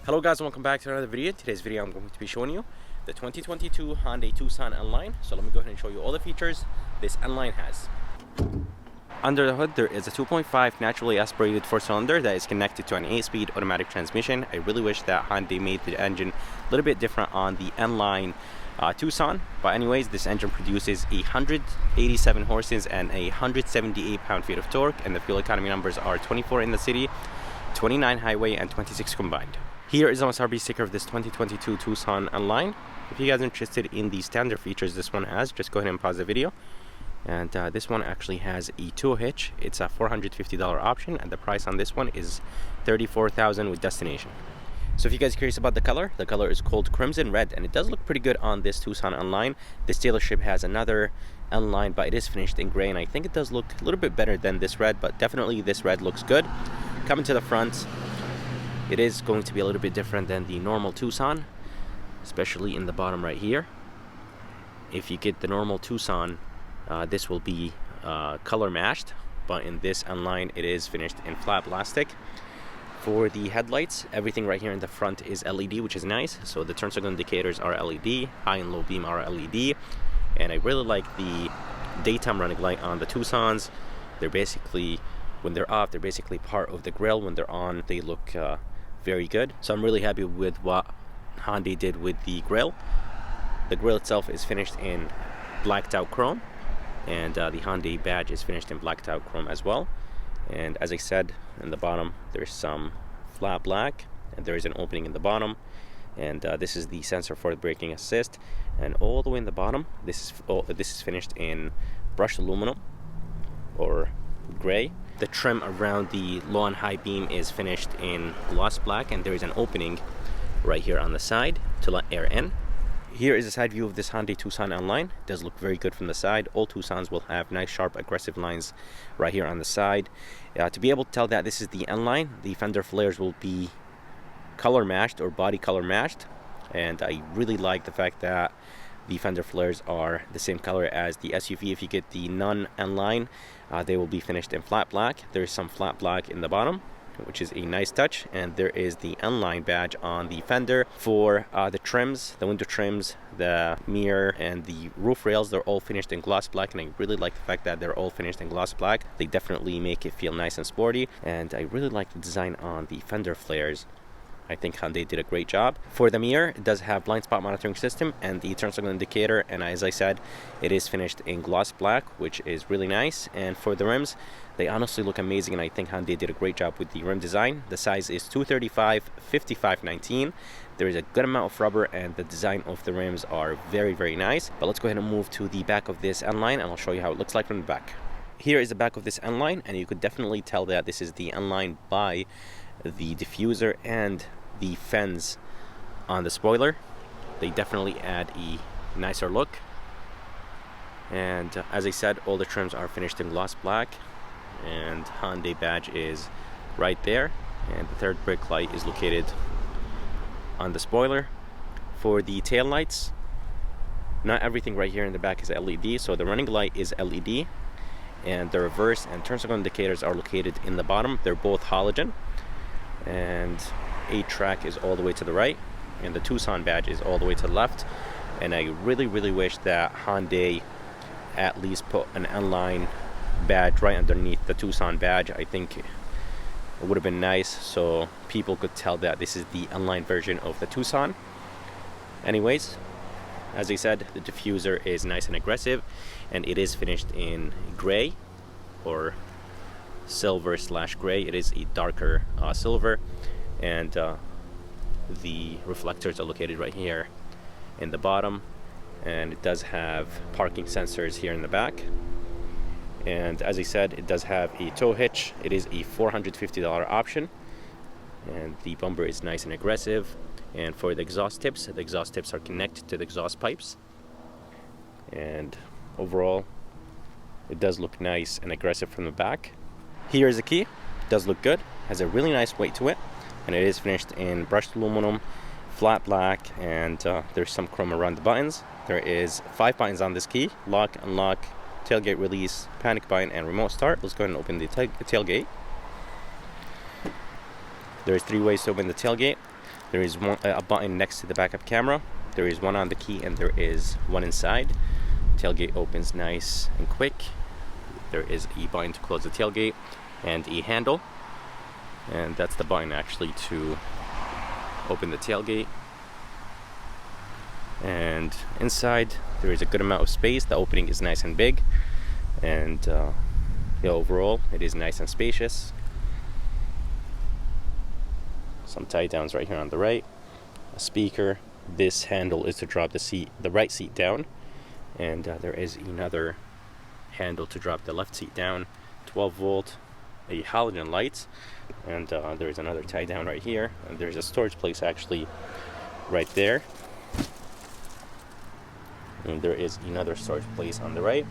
Hello guys, and welcome back to another video. Today's video I'm going to be showing you the 2022 Hyundai Tucson N-Line. So let me go ahead and show you all the features this N-Line has. Under the hood there is a 2.5 naturally aspirated 4-cylinder that is connected to an 8-speed automatic transmission. I really wish that Hyundai made the engine a little bit different on the N-Line Tucson, but anyways, this engine produces 187 horses and 178 pound-feet of torque, and the fuel economy numbers are 24 in the city, 29 highway, and 26 combined. Here is a MSRP sticker of this 2022 Tucson N-Line. If you guys are interested in the standard features this one has, just go ahead and pause the video. And this one actually has a tow hitch. It's a $450 option, and the price on this one is $34,000 with destination. So if you guys are curious about the color is called Crimson Red, and it does look pretty good on this Tucson N-Line. This dealership has another N-Line, but it is finished in gray, and I think it does look a little bit better than this red, but definitely this red looks good. Coming to the front, it is going to be a little bit different than the normal Tucson, especially in the bottom right here. If you get the normal Tucson, this will be color matched, but in this N-Line it is finished in flat plastic. For the headlights, everything right here in the front is LED, which is nice. So the turn signal indicators are LED, high and low beam are LED, and I really like the daytime running light on the Tucsons. They're basically, when they're off, they're basically part of the grille. When they're on, they look very good. So I'm really happy with what Hyundai did with the grille. The grille itself is finished in blacked out chrome, and the Hyundai badge is finished in blacked out chrome as well. And as I said, in the bottom there's some flat black, and there is an opening in the bottom, and this is the sensor for the braking assist. And all the way in the bottom, this is finished in brushed aluminum or gray. The trim around the low and high beam is finished in gloss black, and there is an opening right here on the side to let air in. Here is a side view of this Hyundai Tucson N-Line. It does look very good from the side. All Tucsons will have nice, sharp, aggressive lines right here on the side. To be able to tell that this is the N-Line, the fender flares will be color matched or body color matched, and I really like the fact that the fender flares are the same color as the SUV. If you get the non-N-Line, they will be finished in flat black. There is some flat black in the bottom, which is a nice touch, and there is the N-Line badge on the fender. For the trims, the window trims, the mirror, and the roof rails, they're all finished in gloss black, and I really like the fact that they're all finished in gloss black. They definitely make it feel nice and sporty, and I really like the design on the fender flares. I think Hyundai did a great job. For the mirror, it does have blind spot monitoring system and the turn signal indicator, and as I said, it is finished in gloss black, which is really nice. And for the rims, they honestly look amazing, and I think Hyundai did a great job with the rim design. The size is 235/55/19. There is a good amount of rubber, and the design of the rims are very, very nice. But let's go ahead and move to the back of this N-Line, and I'll show you how it looks like from the back. Here is the back of this N-Line, and you could definitely tell that this is the N-Line by the diffuser and the fends on the spoiler. They definitely add a nicer look. And as I said, all the trims are finished in gloss black, and Hyundai badge is right there, and the third brake light is located on the spoiler. For the tail lights, not everything right here in the back is LED, so the running light is LED, and the reverse and turn signal indicators are located in the bottom. They're both halogen, and 8-track is all the way to the right, and the Tucson badge is all the way to the left. And I really, really wish that Hyundai at least put an N-Line badge right underneath the Tucson badge. I think it would have been nice, so people could tell that this is the N-Line version of the Tucson. Anyways, as I said, the diffuser is nice and aggressive, and it is finished in gray or silver/gray. It is a darker silver, and the reflectors are located right here in the bottom, and it does have parking sensors here in the back. And as I said, it does have a tow hitch. It is a $450 option, and the bumper is nice and aggressive. And for the exhaust tips are connected to the exhaust pipes, and overall it does look nice and aggressive from the back. Here is the key. It does look good, has a really nice weight to it, and it is finished in brushed aluminum, flat black, and there's some chrome around the buttons. There is 5 buttons on this key: lock, unlock, tailgate release, panic button, and remote start. Let's go ahead and open the tailgate. There's 3 ways to open the tailgate. There is a button next to the backup camera. There is one on the key and there is one inside. Tailgate opens nice and quick. There is a button to close the tailgate and a handle. And that's the button actually to open the tailgate. And inside there is a good amount of space. The opening is nice and big. And overall it is nice and spacious. Some tie downs right here on the right. A speaker. This handle is to drop the right seat down. And there is another handle to drop the left seat down. 12 volt, a halogen light, and there is another tie down right here. And there's a storage place actually right there. And there is another storage place on the right.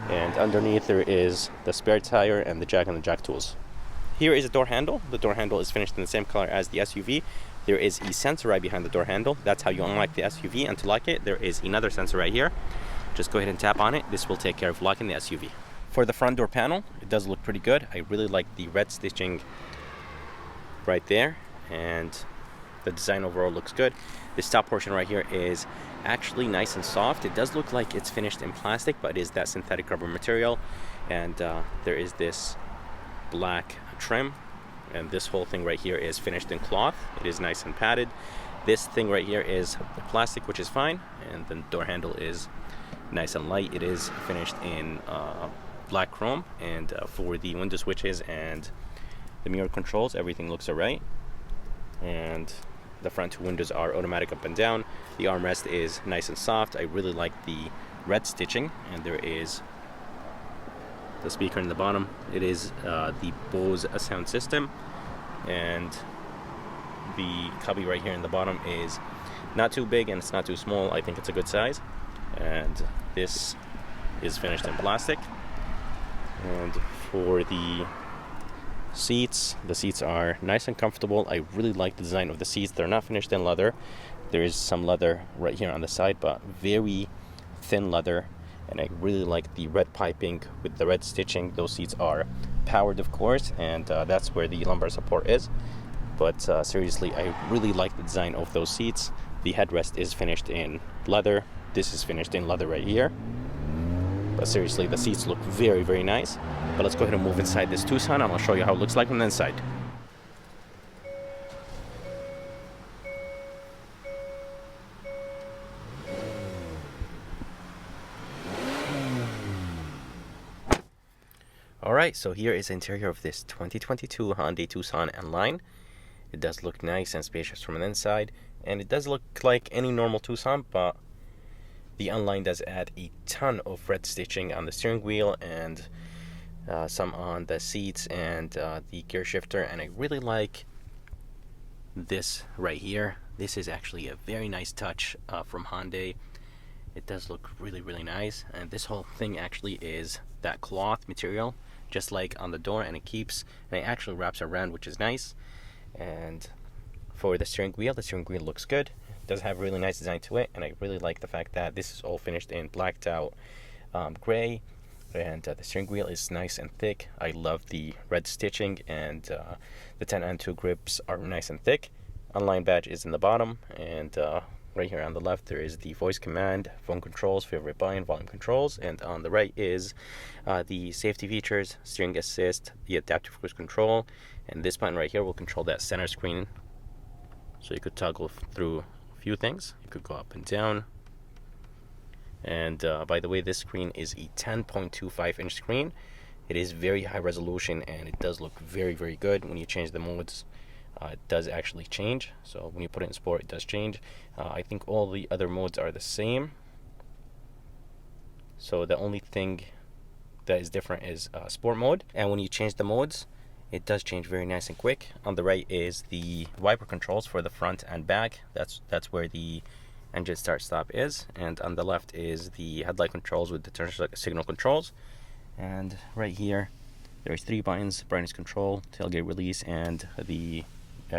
And underneath there is the spare tire and the jack and the jack tools. Here is a door handle. The door handle is finished in the same color as the SUV. There is a sensor right behind the door handle. That's how you unlock the SUV. And to lock it, there is another sensor right here. Just go ahead and tap on it. This will take care of locking the SUV. For the front door panel, it does look pretty good. I really like the red stitching right there. And the design overall looks good. This top portion right here is actually nice and soft. It does look like it's finished in plastic, but it is that synthetic rubber material. And there is this black trim. And this whole thing right here is finished in cloth. It is nice and padded. This thing right here is plastic, which is fine. And the door handle is nice and light. It is finished in black chrome. And for the window switches and the mirror controls, everything looks alright. And the front two windows are automatic up and down. The armrest is nice and soft. I really like the red stitching. And there is the speaker in the bottom. It is the Bose sound system, and the cubby right here in the bottom is not too big and it's not too small. I think it's a good size. And this is finished in plastic. And for the seats are nice and comfortable. I really like the design of the seats. They're not finished in leather. There is some leather right here on the side, but very thin leather. And I really like the red piping with the red stitching. Those seats are powered, of course, and that's where the lumbar support is. But seriously, I really like the design of those seats. The headrest is finished in leather. This is finished in leather right here. But seriously, the seats look very, very nice. But let's go ahead and move inside this Tucson, and I'll show you how it looks like from the inside. Alright, so here is the interior of this 2022 Hyundai Tucson N-Line. It does look nice and spacious from the inside, and it does look like any normal Tucson, but the N-Line does add a ton of red stitching on the steering wheel and some on the seats and the gear shifter. And I really like this right here. This is actually a very nice touch from Hyundai. It does look really, really nice, and this whole thing actually is that cloth material, just like on the door, and it actually wraps around, which is nice. And for the steering wheel looks good. It does have a really nice design to it, and I really like the fact that this is all finished in blacked out gray, and the steering wheel is nice and thick. I love the red stitching, and the 10N2 grips are nice and thick. Online badge is in the bottom, and right here on the left there is the voice command, phone controls, favorite button, volume controls, and on the right is the safety features, steering assist, the adaptive cruise control, and this button right here will control that center screen. So you could toggle through a few things. You could go up and down. And by the way, this screen is a 10.25 inch screen. It is very high resolution, and it does look very, very good. When you change the modes, it does actually change. So when you put it in sport, it does change. I think all the other modes are the same. So the only thing that is different is sport mode. And when you change the modes, it does change very nice and quick. On the right is the wiper controls for the front and back. That's where the engine start stop is. And on the left is the headlight controls with the turn signal controls. And right here there's 3 buttons: brightness control, tailgate release, and the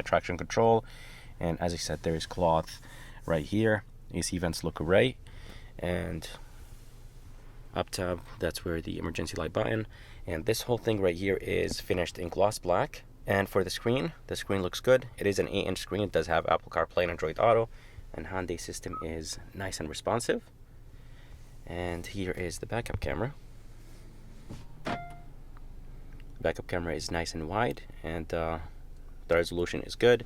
traction control. And as I said, there is cloth right here. AC vents look right, and up top, that's where the emergency light button. And this whole thing right here is finished in gloss black. And for the screen looks good. It is an 8-inch screen. It does have Apple CarPlay and Android Auto, and Hyundai system is nice and responsive. And here is the backup camera. The backup camera is nice and wide, and the resolution is good.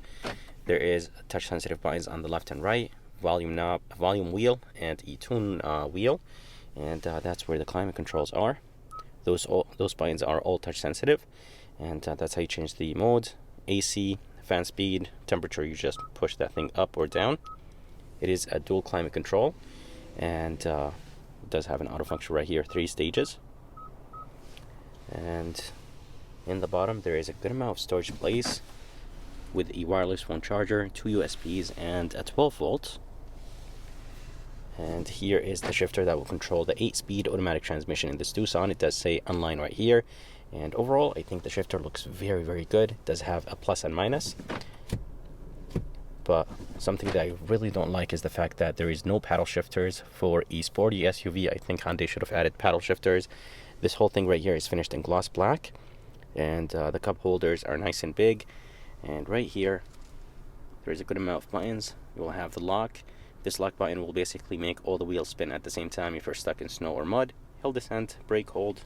There is touch sensitive buttons on the left and right, volume knob, volume wheel, and e-tune wheel, and that's where the climate controls are. Those buttons are all touch sensitive, and that's how you change the mode. AC, fan speed, temperature, you just push that thing up or down. It is a dual climate control, and it does have an auto function right here, 3 stages. And in the bottom there is a good amount of storage space with a wireless phone charger, 2 USBs, and a 12 volt. And here is the shifter that will control the 8-speed automatic transmission in this Tucson. It does say online right here. And overall, I think the shifter looks very, very good. It does have a plus and minus. But something that I really don't like is the fact that there is no paddle shifters for a sporty SUV. I think Hyundai should have added paddle shifters. This whole thing right here is finished in gloss black. And the cup holders are nice and big. And right here, there's a good amount of buttons. You will have the lock. This lock button will basically make all the wheels spin at the same time if you're stuck in snow or mud. Hill descent, brake hold,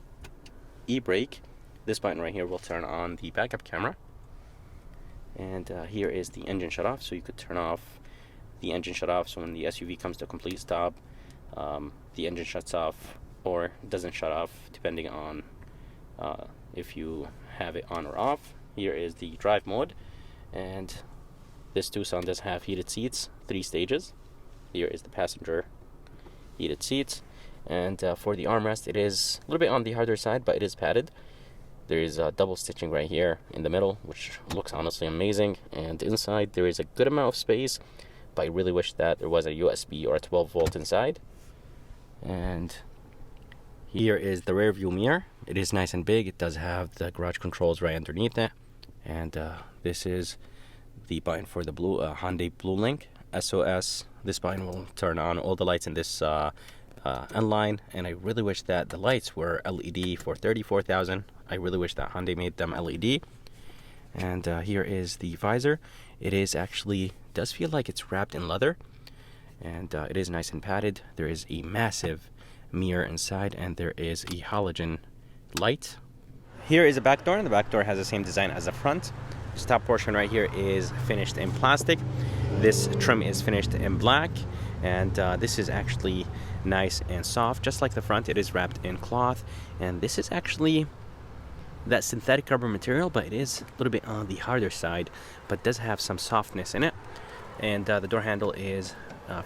e-brake. This button right here will turn on the backup camera. And here is the engine shut off, so you could turn off the engine shut off, so when the SUV comes to a complete stop, the engine shuts off or doesn't shut off, depending on if you have it on or off. Here is the drive mode, and this Tucson does have heated seats, 3 stages. Here is the passenger heated seats, and for the armrest, it is a little bit on the harder side, but it is padded. There is double stitching right here in the middle, which looks honestly amazing, and inside there is a good amount of space, but I really wish that there was a USB or a 12 volt inside. And here is the rear view mirror. It is nice and big. It does have the garage controls right underneath it, and this is the button for the blue Hyundai Blue Link SOS. This button will turn on all the lights in this N-Line, and I really wish that the lights were LED for $34,000. I really wish that Hyundai made them LED. And here is the visor. It is actually, does feel like it's wrapped in leather, and it is nice and padded. There is a massive mirror inside, and there is a halogen light. Here is a back door, and the back door has the same design as the front. This top portion right here is finished in plastic. This trim is finished in black, and this is actually nice and soft, just like the front. It is wrapped in cloth, and this is actually that synthetic rubber material, but it is a little bit on the harder side, but does have some softness in it. And the door handle is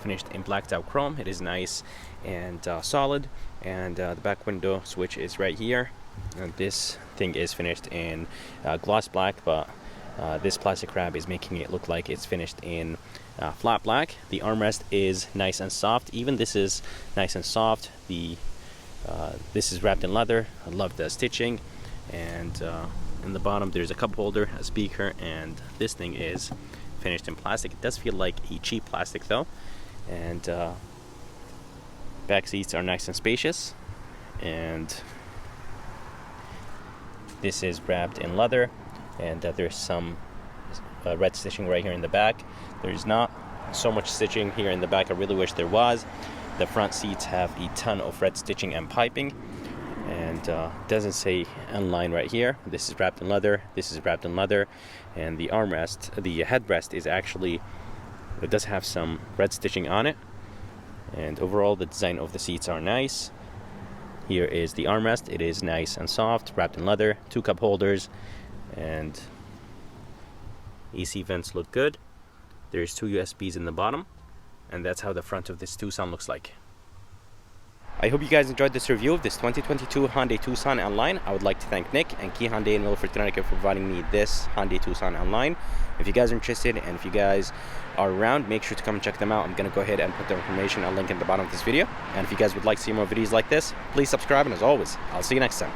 finished in blacked out chrome. It is nice and solid, and the back window switch is right here. And this thing is finished in gloss black, but this plastic wrap is making it look like it's finished in flat black. The armrest is nice and soft. Even this is nice and soft. This is wrapped in leather. I love the stitching. And in the bottom there's a cup holder, a speaker, and this thing is finished in plastic. It does feel like a cheap plastic though. And back seats are nice and spacious, and this is wrapped in leather, and there's some red stitching right here in the back. There's not so much stitching here in the back. I really wish there was. The front seats have a ton of red stitching and piping, and doesn't say N-Line right here. This is wrapped in leather, this is wrapped in leather, and the armrest, the headrest is actually, it does have some red stitching on it. And overall the design of the seats are nice. Here is the armrest. It is nice and soft, wrapped in leather, 2 cup holders, and AC vents look good. There's 2 USBs in the bottom, and that's how the front of this Tucson looks like. I hope you guys enjoyed this review of this 2022 Hyundai Tucson N-Line. I would like to thank Nick and Key Hyundai in Milford, Connecticut for providing me this Hyundai Tucson N-Line. If you guys are interested, and if you guys are around, make sure to come and check them out. I'm going to go ahead and put their information and link in the bottom of this video. And if you guys would like to see more videos like this, please subscribe, and as always, I'll see you next time.